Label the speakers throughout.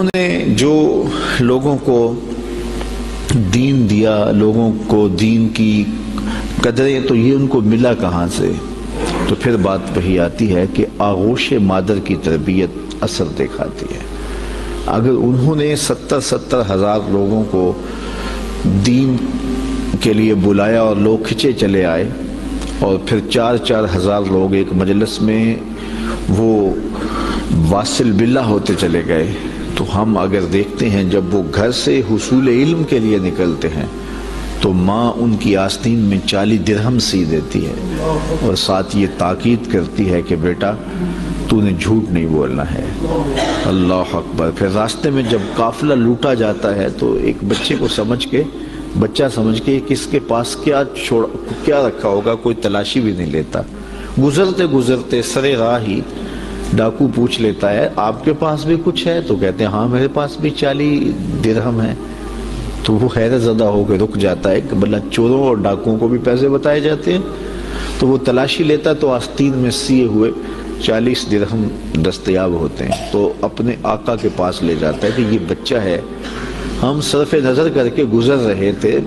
Speaker 1: نے جو لوگوں کو دین دیا، لوگوں کو دین کی قدریں، تو یہ ان کو ملا کہاں سے؟ تو پھر بات وہی آتی ہے کہ آغوش مادر کی تربیت اثر دکھاتی ہے۔ اگر انہوں نے 70 ہزار لوگوں کو دین کے لیے بلایا اور لوگ کھچے چلے آئے، اور پھر 4 ہزار لوگ ایک مجلس میں وہ واصل باللہ ہوتے چلے گئے، تو ہم اگر دیکھتے ہیں جب وہ گھر سے حصول علم کے لیے نکلتے ہیں تو ماں ان کی آستین میں 40 درہم سی دیتی ہے اور ساتھ یہ تاکید کرتی ہے کہ بیٹا تو نے جھوٹ نہیں بولنا ہے۔ اللہ اکبر۔ پھر راستے میں جب قافلہ لوٹا جاتا ہے تو ایک بچے کو بچہ سمجھ کے کس کے پاس کیا رکھا ہوگا کوئی تلاشی بھی نہیں لیتا۔ گزرتے سرے راہ ہی ڈاکو پوچھ لیتا ہے آپ کے پاس بھی کچھ ہے؟ تو کہتے ہیں ہاں میرے پاس بھی 40 درہم ہے۔ تو وہ حیرت زدہ ہو کے رک جاتا ہے کہ بلہ چوروں اور ڈاکوؤں کو بھی پیسے بتائے جاتے ہیں۔ تو وہ تلاشی لیتا تو آستین میں سیے ہوئے 40 درہم دستیاب ہوتے ہیں، تو اپنے آقا کے پاس لے جاتا ہے کہ یہ بچہ ہے، ہم صرف نظر کر کے گزر رہے تھے،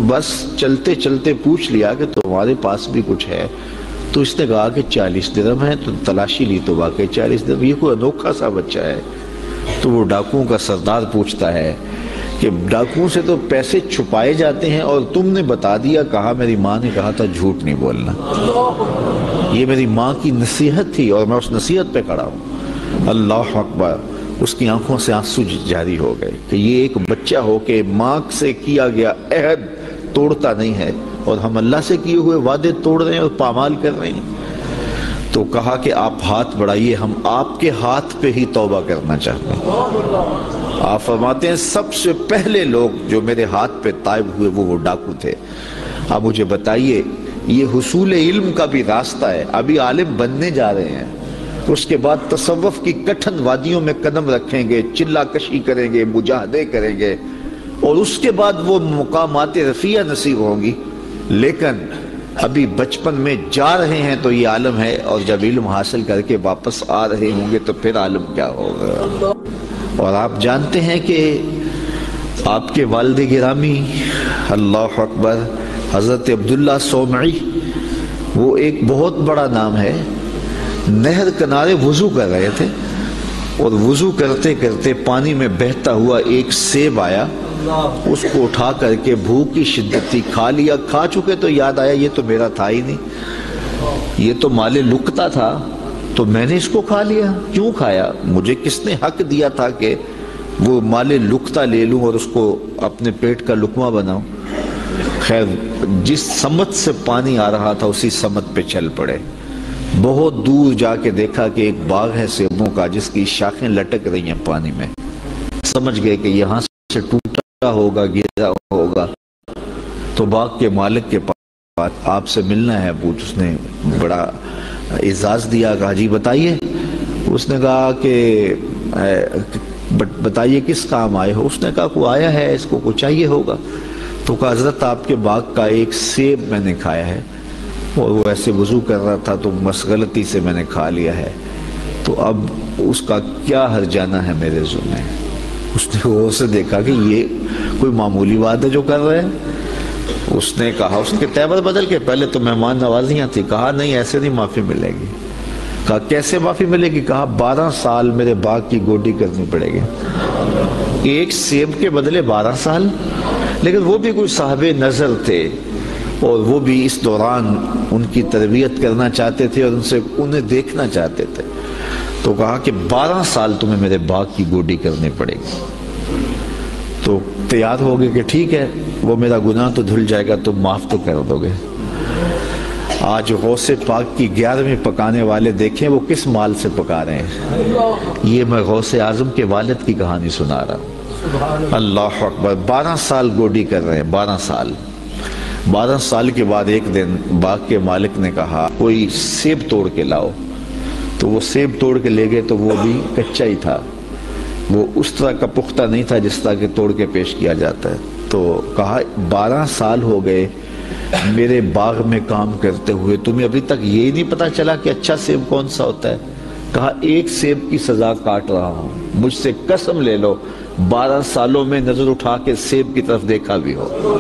Speaker 1: بس چلتے چلتے پوچھ لیا کہ تمہارے پاس بھی کچھ ہے؟ تو اس نے کہا کہ 40 درہم ہے۔ تو تلاشی لی تو واقعی 40 درہم، یہ کوئی انوکھا سا بچہ ہے۔ تو وہ ڈاکوؤں کا سردار پوچھتا ہے کہ ڈاکوؤں سے تو پیسے چھپائے جاتے ہیں اور تم نے بتا دیا، کہا میری ماں نے کہا تھا جھوٹ نہیں بولنا، یہ میری ماں کی نصیحت تھی اور میں اس نصیحت پہ کھڑا ہوں۔ اللہ اکبر۔ اس کی آنکھوں سے آنسو جاری ہو گئے کہ یہ ایک بچہ ہو کہ ماں سے کیا گیا عہد توڑتا نہیں ہے، اور ہم اللہ سے کیے ہوئے وعدے توڑ رہے ہیں اور پامال کر رہے ہیں۔ تو کہا کہ آپ ہاتھ بڑھائیے، ہم آپ کے ہاتھ پہ ہی توبہ کرنا چاہتے ہیں۔ آپ فرماتے ہیں سب سے پہلے لوگ جو میرے ہاتھ پہ تائب ہوئے وہ ڈاکو تھے۔ اب مجھے بتائیے، یہ حصول علم کا بھی راستہ ہے، ابھی عالم بننے جا رہے ہیں، اس کے بعد تصوف کی کٹھن وادیوں میں قدم رکھیں گے، چلا کشی کریں گے، مجاہدے کریں گے، اور اس کے بعد وہ مقامات رفیع نصیب ہوں گی، لیکن ابھی بچپن میں جا رہے ہیں تو یہ عالم ہے، اور جب علم حاصل کر کے واپس آ رہے ہوں گے تو پھر عالم کیا ہوگا۔ اور آپ جانتے ہیں کہ آپ کے والد گرامی اللہ اکبر حضرت عبداللہ صومعی، وہ ایک بہت بڑا نام ہے، نہر کنارے وضو کر رہے تھے، اور وضو کرتے کرتے پانی میں بہتا ہوا ایک سیب آیا، اس کو اٹھا کر کے بھوک کی شدت تھی، کھا لیا، کھا چکے تو یاد آیا یہ تو میرا تھا ہی نہیں، یہ تو مال لقطہ تھا، تو میں نے اس کو کھا لیا۔ کیوں کھایا؟ مجھے کس نے حق دیا تھا کہ وہ مال لقطہ لے لوں اور اس کو اپنے پیٹ کا لقمہ بناؤں؟ خیر، جس سمت سے پانی آ رہا تھا اسی سمت پہ چل پڑے۔ بہت دور جا کے دیکھا کہ ایک باغ ہے سیبوں کا جس کی شاخیں لٹک رہی ہیں پانی میں، سمجھ گئے کہ یہاں سے ٹوٹا ہوگا، گرا ہوگا، تو باغ کے مالک کے پاس آپ سے ملنا ہے پوچھ، اس نے بڑا اعزاز دیا، کہا جی بتائیے۔ اس نے کہا کہ بتائیے کس کام آئے ہو؟ اس نے کہا کوئی آیا ہے، اس کو کچھ چاہیے ہوگا۔ تو کہا حضرت آپ کے باغ کا ایک سیب میں نے کھایا ہے، اور وہ ایسے وضو کر رہا تھا تو غلطی سے میں نے کھا لیا ہے، تو اب اس کا کیا ہرجانہ ہے میرے ذمہ؟ اس نے غور سے دیکھا کہ یہ کوئی معمولی بات ہے جو کر رہے ہیں۔ اس نے کہا، اس کے تیور بدل کے، پہلے تو مہمان نوازیاں تھی، کہا نہیں ایسے نہیں معافی ملے گی۔ کہا کیسے معافی ملے گی؟ کہا 12 سال میرے باغ کی گوڈی کرنی پڑے گی۔ ایک سیب کے بدلے 12 سال؟ لیکن وہ بھی کوئی صاحب نظر تھے، اور وہ بھی اس دوران ان کی تربیت کرنا چاہتے تھے اور انہیں دیکھنا چاہتے تھے، تو کہا کہ 12 سال تمہیں میرے باغ کی گوڈی کرنی پڑے گی۔ تو تیار ہو گئے کہ ٹھیک ہے، وہ میرا گناہ تو دھل جائے گا، تم معاف تو کر دو گے۔ آج غوث پاک کی 11ویں پکانے والے دیکھیں وہ کس مال سے پکا رہے ہیں۔ یہ میں غوث اعظم کے والد کی کہانی سنا رہا ہوں۔ اللہ اکبر۔ 12 سال گوڈی کر رہے ہیں، 12 سال۔ 12 سال کے بعد ایک دن باغ کے مالک نے کہا کوئی سیب توڑ کے لاؤ، تو وہ سیب توڑ کے لے گئے، تو وہ بھی کچا ہی تھا، وہ اس طرح کا پختہ نہیں تھا جس طرح کہ توڑ کے پیش کیا جاتا ہے۔ تو کہا 12 سال ہو گئے میرے باغ میں کام کرتے ہوئے، تمہیں ابھی تک یہی نہیں پتا چلا کہ اچھا سیب کون سا ہوتا ہے؟ کہا ایک سیب کی سزا کاٹ رہا ہوں، مجھ سے قسم لے لو 12 سالوں میں نظر اٹھا کے سیب کی طرف دیکھا بھی ہو،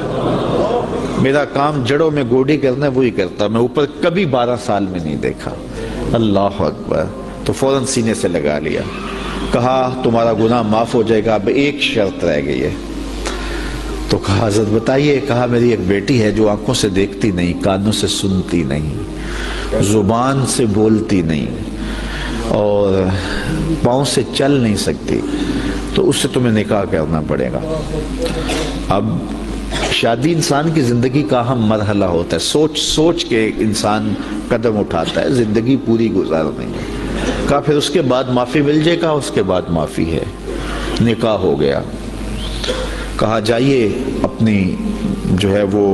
Speaker 1: میرا کام جڑوں میں گوڈی کرنا ہے وہی کرتا، میں اوپر کبھی 12 سال میں نہیں دیکھا۔ اللہ اکبر۔ تو فوراً سینے سے لگا لیا، کہا تمہارا گناہ معاف ہو جائے گا، اب ایک شرط رہ گئی ہے۔ تو کہا حضرت بتائیے۔ کہا میری ایک بیٹی ہے جو آنکھوں سے دیکھتی نہیں، کانوں سے سنتی نہیں، زبان سے بولتی نہیں اور پاؤں سے چل نہیں سکتی، تو اس سے تمہیں نکاح کرنا پڑے گا۔ اب شادی انسان کی زندگی کا اہم مرحلہ ہوتا ہے، سوچ سوچ کے انسان قدم اٹھاتا ہے، زندگی پوری گزارنی ہے۔ کہا پھر اس کے بعد معافی مل جائے گا؟ اس کے بعد معافی ہے۔ نکاح ہو گیا۔ کہا جائیے اپنی جو ہے وہ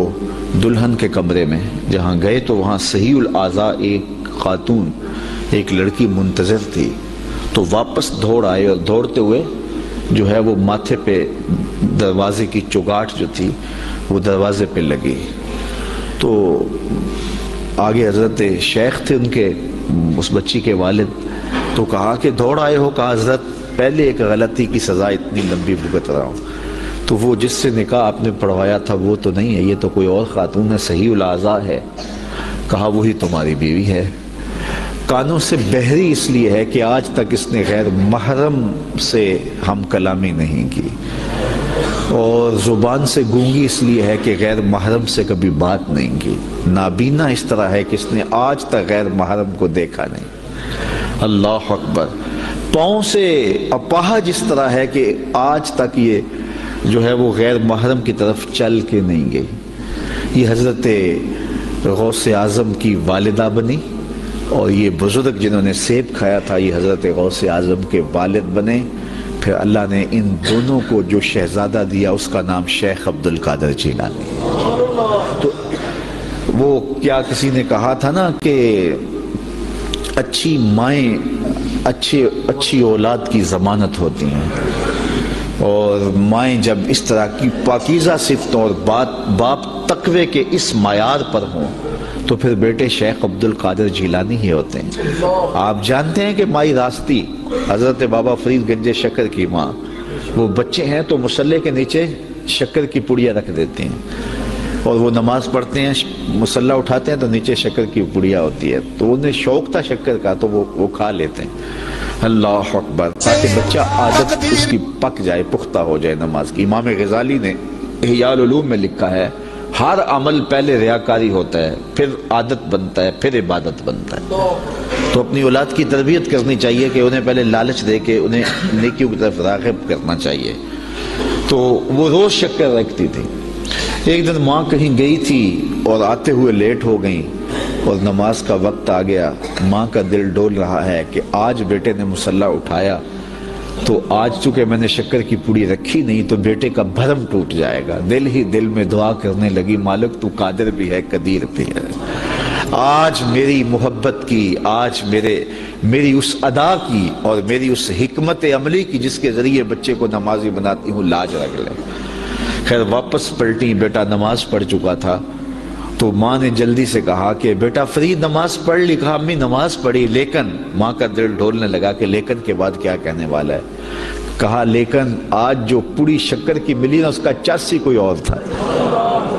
Speaker 1: دلہن کے کمرے میں۔ جہاں گئے تو وہاں صحیح الاعضاء ایک خاتون، ایک لڑکی منتظر تھی، تو واپس دوڑ آئے اور دوڑتے ہوئے جو ہے وہ ماتھے پہ دروازے کی چگاٹ جو تھی وہ دروازے پہ لگی۔ تو آگے حضرت شیخ تھے ان کے، اس بچی کے والد، تو کہا کہ دوڑ آئے ہو؟ کہا حضرت پہلے ایک غلطی کی سزا اتنی لمبی بھگت رہا ہوں، تو وہ جس سے نکاح آپ نے پڑھوایا تھا وہ تو نہیں ہے، یہ تو کوئی اور خاتون ہے، صحیح الاعضاء ہے۔ کہا وہی تمہاری بیوی ہے۔ کانوں سے بہری اس لیے ہے کہ آج تک اس نے غیر محرم سے ہم کلامی نہیں کی، اور زبان سے گونگی اس لیے ہے کہ غیر محرم سے کبھی بات نہیں کی، نابینا اس طرح ہے کہ اس نے آج تک غیر محرم کو دیکھا نہیں۔ اللہ اکبر۔ پاؤں سے اپاہج اس طرح ہے کہ آج تک یہ جو ہے وہ غیر محرم کی طرف چل کے نہیں گئی۔ یہ حضرت غوث اعظم کی والدہ بنی، اور یہ بزرگ جنہوں نے سیب کھایا تھا یہ حضرت غوث اعظم کے والد بنے۔ پھر اللہ نے ان دونوں کو جو شہزادہ دیا اس کا نام شیخ عبد القادر جیلانی۔ تو وہ کیا کسی نے کہا تھا نا کہ اچھی مائیں اچھی اولاد کی ضمانت ہوتی ہیں، اور مائیں جب اس طرح کی پاکیزہ صفتوں اور باپ تقوی کے اس معیار پر ہوں تو پھر بیٹے شیخ عبد القادر جیلانی ہی ہوتے ہیں۔ آپ جانتے ہیں کہ مائی راستی حضرت بابا فرید گنج شکر کی ماں، وہ بچے ہیں تو مصلے کے نیچے شکر کی پڑیا رکھ دیتے ہیں، اور وہ نماز پڑھتے ہیں، مصلہ اٹھاتے ہیں تو نیچے شکر کی پڑیا ہوتی ہے، تو انہیں شوق تھا شکر کا تو وہ کھا لیتے ہیں۔ اللہ اکبر۔ تاکہ بچہ عادت اس کی پک جائے، پختہ ہو جائے نماز کی۔ امام غزالی نے احیاء العلوم میں لکھا ہے ہر عمل پہلے ریاکاری ہوتا ہے، پھر عادت بنتا ہے، پھر عبادت بنتا ہے۔ تو اپنی اولاد کی تربیت کرنی چاہیے کہ انہیں پہلے لالچ دے کے انہیں نیکیوں کی طرف راغب کرنا چاہیے۔ تو وہ روز شکر رکھتی تھی۔ ایک دن ماں کہیں گئی تھی اور آتے ہوئے لیٹ ہو گئیں، اور نماز کا وقت آ گیا۔ ماں کا دل ڈول رہا ہے کہ آج بیٹے نے مصلہ اٹھایا تو آج چونکہ میں نے شکر کی پوڑی رکھی نہیں تو بیٹے کا بھرم ٹوٹ جائے گا۔ دل ہی دل میں دعا کرنے لگی، مالک تو قادر بھی ہے قدیر بھی ہے، آج میری محبت کی، آج میری اس ادا کی اور میری اس حکمت عملی کی جس کے ذریعے بچے کو نمازی بناتی ہوں، لاج رکھ لے۔ خیر واپس پلٹی، بیٹا نماز پڑھ چکا تھا، تو ماں نے جلدی سے کہا کہ بیٹا فرید نماز پڑھ لی؟ کہا امی نماز پڑھی، لیکن ماں کا دل ڈھولنے لگا کہ لیکن کے بعد کیا کہنے والا ہے۔ کہا لیکن آج جو پوری شکر کی ملی نا اس کا چاسی کوئی اور تھا،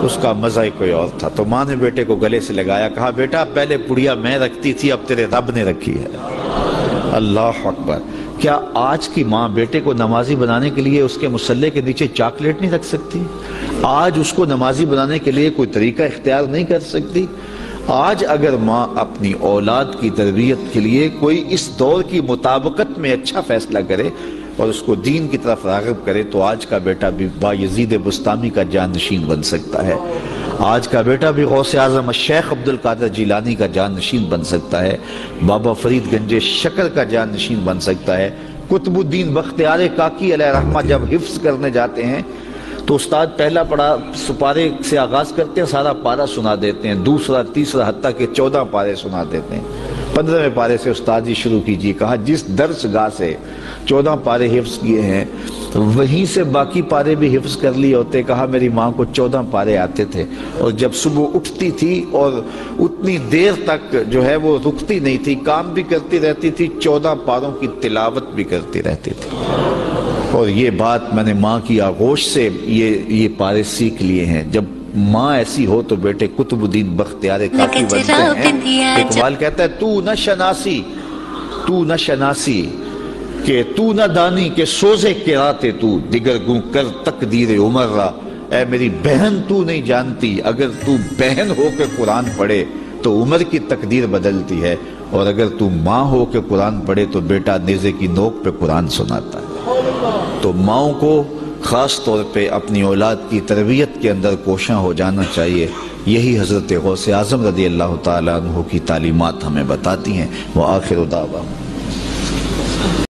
Speaker 1: اس کا مزہ ہی کوئی اور تھا۔ تو ماں نے بیٹے کو گلے سے لگایا، کہا بیٹا پہلے پڑیا میں رکھتی تھی، اب تیرے رب نے رکھی ہے۔ اللہ اکبر۔ کیا آج کی ماں بیٹے کو نمازی بنانے کے لیے اس کے مصلے کے نیچے چاکلیٹ نہیں رکھ سکتی؟ آج اس کو نمازی بنانے کے لیے کوئی طریقہ اختیار نہیں کر سکتی؟ آج اگر ماں اپنی اولاد کی تربیت کے لیے کوئی اس دور کی مطابقت میں اچھا فیصلہ کرے اور اس کو دین کی طرف راغب کرے تو آج کا بیٹا بھی بایزید بستامی کا جانشین بن سکتا ہے، آج کا بیٹا بھی غوث اعظم شیخ عبد القادر جیلانی کا جانشین بن سکتا ہے، بابا فرید گنج شکر کا جانشین بن سکتا ہے۔ قطب الدین بختیار کاکی علیہ رحمہ جب حفظ کرنے جاتے ہیں تو استاد پہلا پڑھا سپارے سے آغاز کرتے ہیں، سارا پارہ سنا دیتے ہیں، دوسرا تیسرا حتیٰ کہ 14 پارے سنا دیتے ہیں۔ 15ویں پارے سے استاد جی شروع کیجیے۔ کہا جس درس گاہ سے 14 پارے حفظ کیے ہیں وہیں سے باقی پارے بھی حفظ کر لیے ہوتے. کہا میری ماں کو 14 پارے آتے تھے اور جب صبح اٹھتی تھی اور اتنی دیر تک جو ہے وہ رکتی نہیں تھی, کام بھی کرتی رہتی تھی, 14 پاروں کی تلاوت بھی کرتی رہتی تھی. اور یہ بات میں نے ماں کی آغوش سے یہ پارے سیکھ لیے ہیں. جب ماں ایسی ہو تو بیٹے قطب الدین بختیار کافی بنتے ہیں. اقبال کہتا ہے تو نہ شناسی کہ تو نہ دانی کہ سوزے کراتے تو دیگر گوں کر تقدیر عمر را. اے میری بہن تو نہیں جانتی, اگر تو بہن ہو کے قرآن پڑھے تو عمر کی تقدیر بدلتی ہے, اور اگر تو ماں ہو کے قرآن پڑھے تو بیٹا نیزے کی نوک پہ قرآن سناتا ہے. تو ماؤں کو خاص طور پہ اپنی اولاد کی تربیت کے اندر کوشاں ہو جانا چاہیے. یہی حضرت غوث اعظم رضی اللہ تعالیٰ عنہ کی تعلیمات ہمیں بتاتی ہیں. وآخر دعوانا